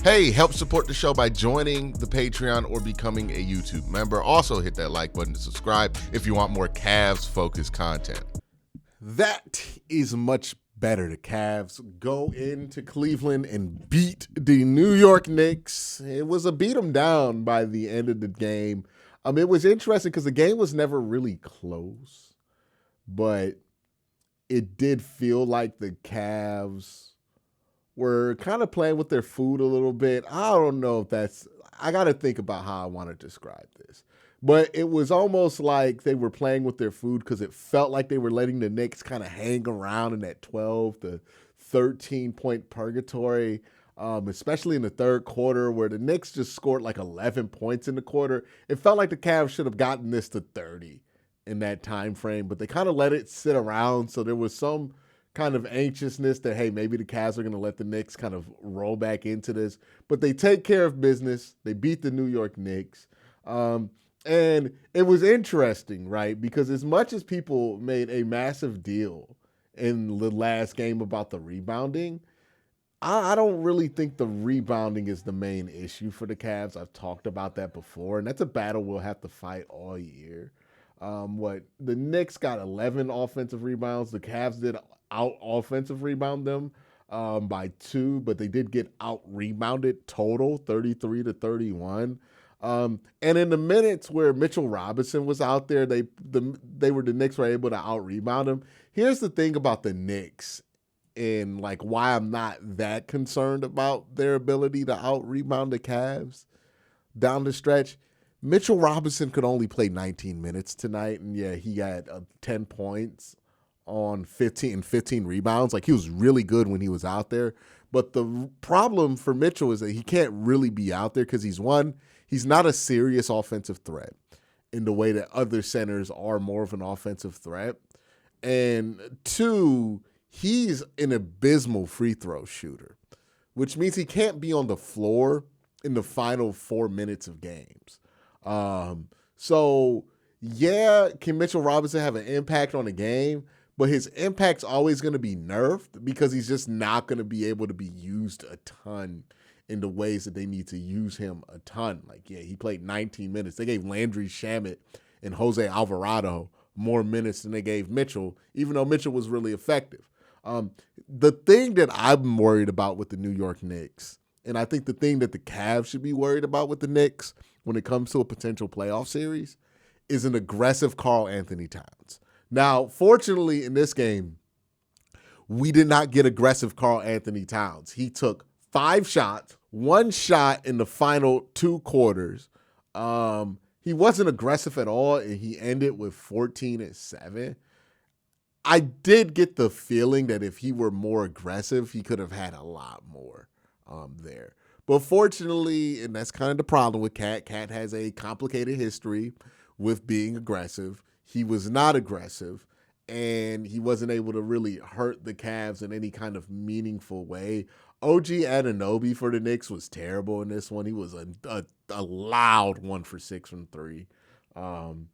Hey, help support the show by joining the Patreon or becoming a YouTube member. Also hit that like button to subscribe if you want more Cavs-focused content. That is much better. The Cavs go into Cleveland and beat the New York Knicks. It was a beat them down by the end of the game. It was interesting because the game was never really close, but it did feel like the Cavs were kind of playing with their food a little bit. I don't know if that's, I got to think about how I want to describe this. But it was almost like they were playing with their food because it felt like they were letting the Knicks kind of hang around in that 12 to 13 point purgatory, especially in the third quarter where the Knicks just scored like 11 points in the quarter. It felt like the Cavs should have gotten this to 30 in that time frame, but they kind of let it sit around. So there was some kind of anxiousness that, hey, maybe the Cavs are going to let the Knicks kind of roll back into this. But they take care of business. They beat the New York Knicks. And it was interesting, right? Because as much as people made a massive deal in the last game about the rebounding, I don't really think the rebounding is the main issue for the Cavs. I've talked about that before, and that's a battle we'll have to fight all year. The Knicks got 11 offensive rebounds. The Cavs did out offensive rebound them by 2, but they did get out rebounded total 33 to 31. And in the minutes where Mitchell Robinson was out there, the Knicks were able to out rebound him. Here's the thing about the Knicks and like why I'm not that concerned about their ability to out rebound the Cavs down the stretch. Mitchell Robinson could only play 19 minutes tonight, and yeah, he had 10 points on 15 rebounds. Like, he was really good when he was out there. But the problem for Mitchell is that he can't really be out there because he's not a serious offensive threat in the way that other centers are more of an offensive threat. And 2, he's an abysmal free throw shooter, which means he can't be on the floor in the final 4 minutes of games. So yeah, can Mitchell Robinson have an impact on the game? But his impact's always going to be nerfed because he's just not going to be able to be used a ton in the ways that they need to use him a ton. Like, yeah, he played 19 minutes. They gave Landry Shamet and Jose Alvarado more minutes than they gave Mitchell, even though Mitchell was really effective. The thing that I'm worried about with the New York Knicks, and I think the thing that the Cavs should be worried about with the Knicks when it comes to a potential playoff series, is an aggressive Karl Anthony Towns. Now, fortunately, in this game, we did not get aggressive Karl Anthony Towns. He took 5 shots, 1 shot in the final 2 quarters. He wasn't aggressive at all, and he ended with 14 and 7. I did get the feeling that if he were more aggressive, he could have had a lot more there. But fortunately, and that's kind of the problem with Cat. Cat has a complicated history with being aggressive. He was not aggressive, and he wasn't able to really hurt the Cavs in any kind of meaningful way. OG Anunoby for the Knicks was terrible in this one. He was a loud 1 for 6 from 3. And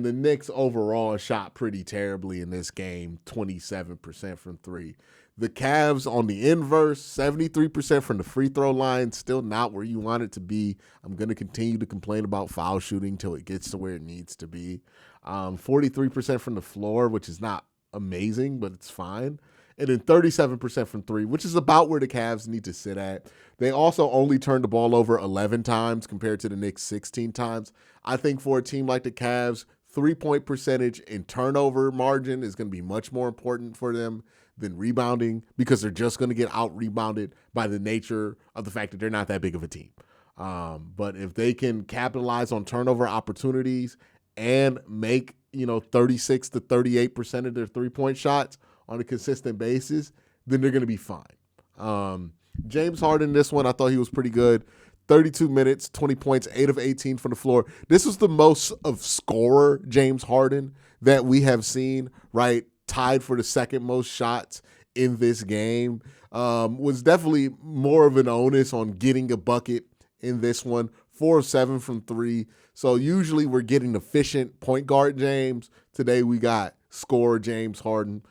the Knicks overall shot pretty terribly in this game, 27% from 3. The Cavs on the inverse, 73% from the free throw line, still not where you want it to be. I'm going to continue to complain about foul shooting until it gets to where it needs to be. 43% from the floor, which is not amazing, but it's fine. And then 37% from 3, which is about where the Cavs need to sit at. They also only turned the ball over 11 times compared to the Knicks 16 times. I think for a team like the Cavs, 3-point percentage and turnover margin is going to be much more important for them than rebounding because they're just going to get out-rebounded by the nature of the fact that they're not that big of a team. But if they can capitalize on turnover opportunities and make 36 to 38% of their 3-point shots on a consistent basis, then they're going to be fine. James Harden, this one, I thought he was pretty good. 32 minutes, 20 points, 8 of 18 from the floor. This was the most of scorer James Harden that we have seen, right? Tied for the second most shots in this game. Was definitely more of an onus on getting a bucket in this one. 4 of 7 from 3. So usually we're getting efficient point guard James. Today we got scorer James Harden.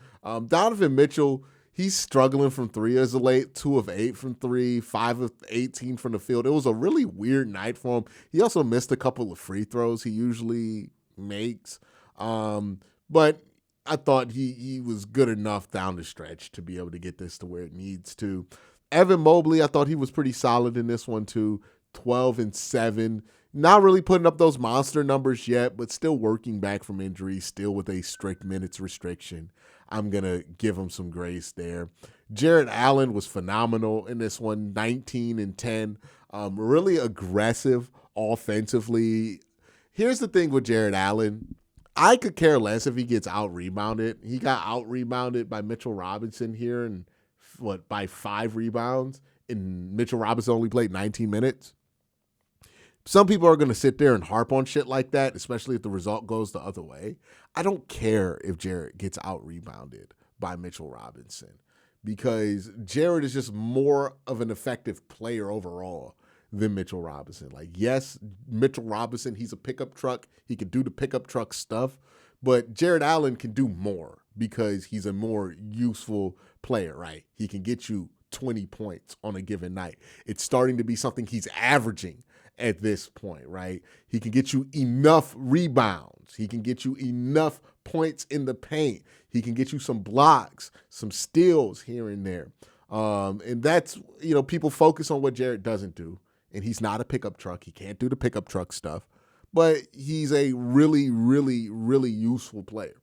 Donovan Mitchell, he's struggling from three as of late, 2 of 8 from three, 5 of 18 from the field. It was a really weird night for him. He also missed a couple of free throws he usually makes. But I thought he was good enough down the stretch to be able to get this to where it needs to. Evan Mobley, I thought he was pretty solid in this one too. 12 and 7. Not really putting up those monster numbers yet, but still working back from injury, still with a strict minutes restriction. I'm going to give him some grace there. Jared Allen was phenomenal in this one, 19 and 10. Really aggressive offensively. Here's the thing with Jared Allen. I could care less if he gets out-rebounded. He got out-rebounded by Mitchell Robinson here and by 5 rebounds, and Mitchell Robinson only played 19 minutes. Some people are going to sit there and harp on shit like that, especially if the result goes the other way. I don't care if Jared gets out-rebounded by Mitchell Robinson because Jared is just more of an effective player overall than Mitchell Robinson. Like, yes, Mitchell Robinson, he's a pickup truck. He can do the pickup truck stuff, but Jared Allen can do more because he's a more useful player, right? He can get you 20 points on a given night. It's starting to be something he's averaging at this point, right? He can get you enough rebounds. He can get you enough points in the paint. He can get you some blocks, some steals here and there. And that's, people focus on what Jared doesn't do. And he's not a pickup truck. He can't do the pickup truck stuff. But he's a really, really, really useful player.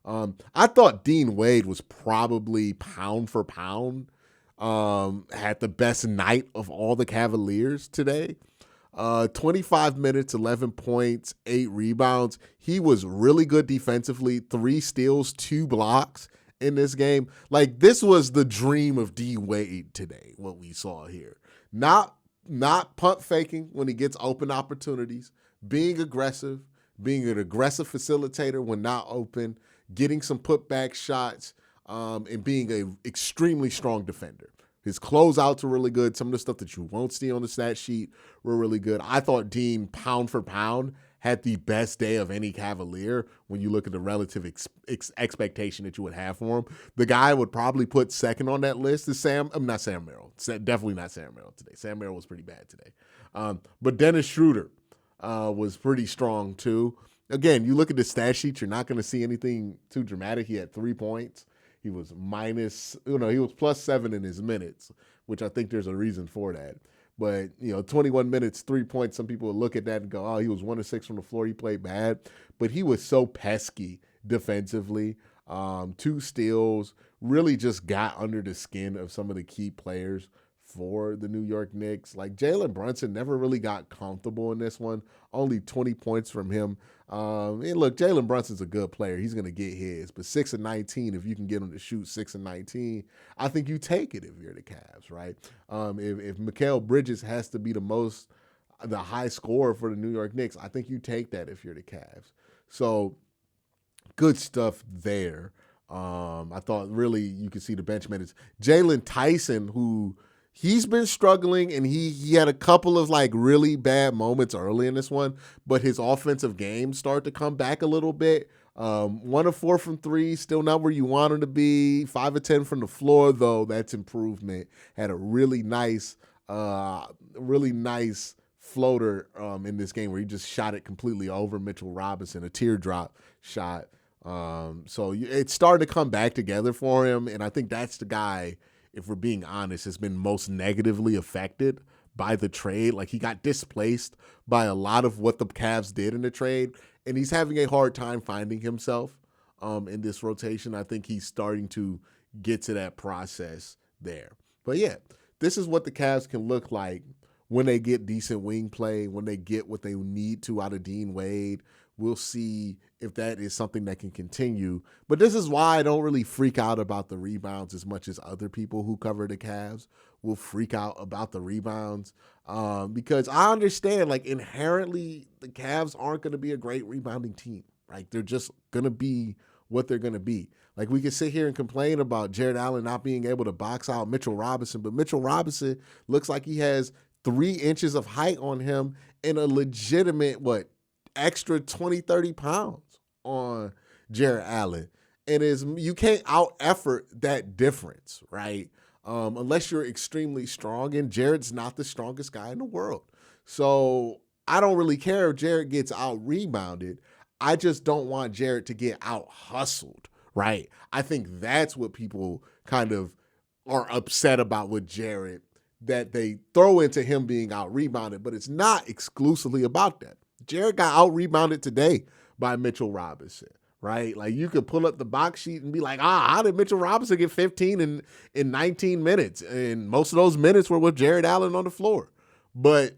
I thought Dean Wade was probably pound for pound, had the best night of all the Cavaliers today. 25 minutes, 11 points, 8 rebounds. He was really good defensively, 3 steals, 2 blocks in this game. Like, this was the dream of D Wade today, what we saw here. Not pump faking when he gets open opportunities, being aggressive, being an aggressive facilitator when not open, getting some putback shots, and being an extremely strong defender. His closeouts were really good. Some of the stuff that you won't see on the stat sheet were really good. I thought Dean, pound for pound, had the best day of any Cavalier when you look at the relative expectation that you would have for him. The guy would probably put second on that list is not Sam Merrill. Definitely not Sam Merrill today. Sam Merrill was pretty bad today. But Dennis Schroeder was pretty strong too. Again, you look at the stat sheet, you're not going to see anything too dramatic. He had 3 points. He was he was +7 in his minutes, which I think there's a reason for that. But, 21 minutes, 3 points, some people would look at that and go, oh, he was 1 of 6 from the floor. He played bad. But he was so pesky defensively. 2 steals, really just got under the skin of some of the key players for the New York Knicks. Like, Jalen Brunson never really got comfortable in this one. Only 20 points from him. And look, Jalen Brunson's a good player. He's going to get his. But 6 of 19, if you can get him to shoot 6 of 19, I think you take it if you're the Cavs, right? If Mikal Bridges has to be the high scorer for the New York Knicks, I think you take that if you're the Cavs. So, good stuff there. I thought really you could see the bench minutes. Jalen Tyson, who he's been struggling, and he had a couple of really bad moments early in this one, but his offensive game started to come back a little bit. 1 of 4 from 3, still not where you want him to be. 5 of 10 from the floor, though. That's improvement. Had a really nice floater in this game where he just shot it completely over Mitchell Robinson, a teardrop shot. So it's starting to come back together for him, and I think that's the guy, if we're being honest, has been most negatively affected by the trade. Like, he got displaced by a lot of what the Cavs did in the trade, and he's having a hard time finding himself in this rotation. I think he's starting to get to that process there. But yeah, this is what the Cavs can look like when they get decent wing play, when they get what they need to out of Dean Wade. We'll see if that is something that can continue. But this is why I don't really freak out about the rebounds as much as other people who cover the Cavs will freak out about the rebounds. Because I understand, inherently, the Cavs aren't going to be a great rebounding team. Right? They're just going to be what they're going to be. Like, we can sit here and complain about Jared Allen not being able to box out Mitchell Robinson, but Mitchell Robinson looks like he has 3 inches of height on him and a legitimate, extra 20, 30 pounds on Jared Allen. and you can't out effort that difference, right? Unless you're extremely strong, and Jared's not the strongest guy in the world. So I don't really care if Jared gets out rebounded. I just don't want Jared to get out hustled, right? I think that's what people kind of are upset about with Jared, that they throw into him being out rebounded, but it's not exclusively about that. Jared got out rebounded today by Mitchell Robinson, right? Like, you could pull up the box sheet and be like, how did Mitchell Robinson get 15 in 19 minutes? And most of those minutes were with Jared Allen on the floor. But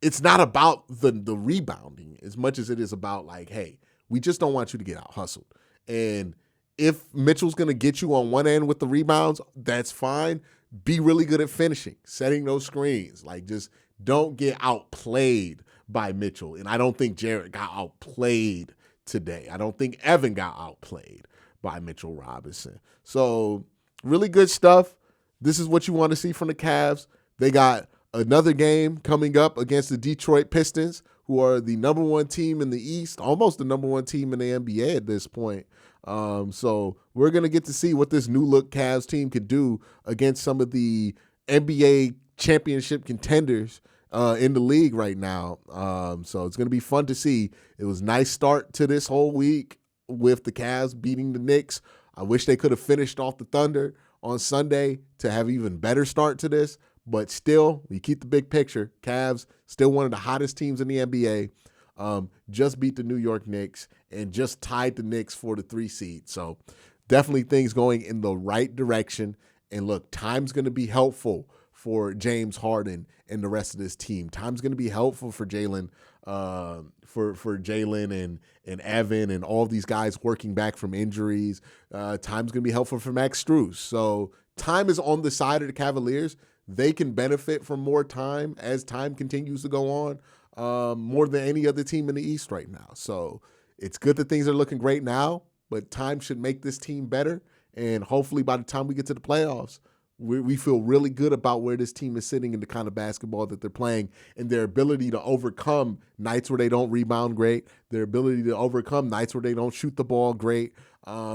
it's not about the rebounding as much as it is about, like, hey, we just don't want you to get out hustled. And if Mitchell's going to get you on one end with the rebounds, that's fine. Be really good at finishing, setting those screens. Like, just don't get outplayed by Mitchell. And I don't think Jared got outplayed today. I don't think Evan got outplayed by Mitchell Robinson. So really good stuff. This is what you want to see from the Cavs. They got another game coming up against the Detroit Pistons, who are the number one team in the East, almost the number one team in the NBA at this point. So we're going to get to see what this new look Cavs team could do against some of the NBA championship contenders in the league right now. So it's going to be fun to see. It was a nice start to this whole week with the Cavs beating the Knicks. I wish they could have finished off the Thunder on Sunday to have even better start to this. But still, we keep the big picture. Cavs, still one of the hottest teams in the NBA. Just beat the New York Knicks and just tied the Knicks for the 3 seed. So definitely things going in the right direction. And look, time's going to be helpful for James Harden and the rest of this team. Time's going to be helpful for Jalen, for Jalen and Evan and all these guys working back from injuries. Time's going to be helpful for Max Strus. So time is on the side of the Cavaliers. They can benefit from more time as time continues to go on, more than any other team in the East right now. So it's good that things are looking great now, but time should make this team better. And hopefully by the time we get to the playoffs, we feel really good about where this team is sitting and the kind of basketball that they're playing and their ability to overcome nights where they don't rebound great, their ability to overcome nights where they don't shoot the ball great,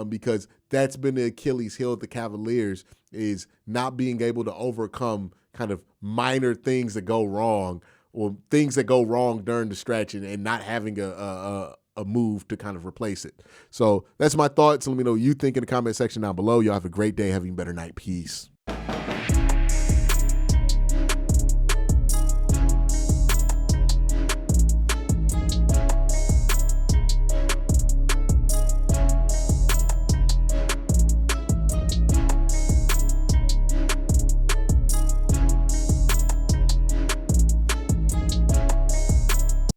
because that's been the Achilles heel of the Cavaliers, is not being able to overcome kind of minor things that go wrong or things that go wrong during the stretch and not having a move to kind of replace it. So that's my thoughts. Let me know what you think in the comment section down below. Y'all have a great day. Having a better night. Peace.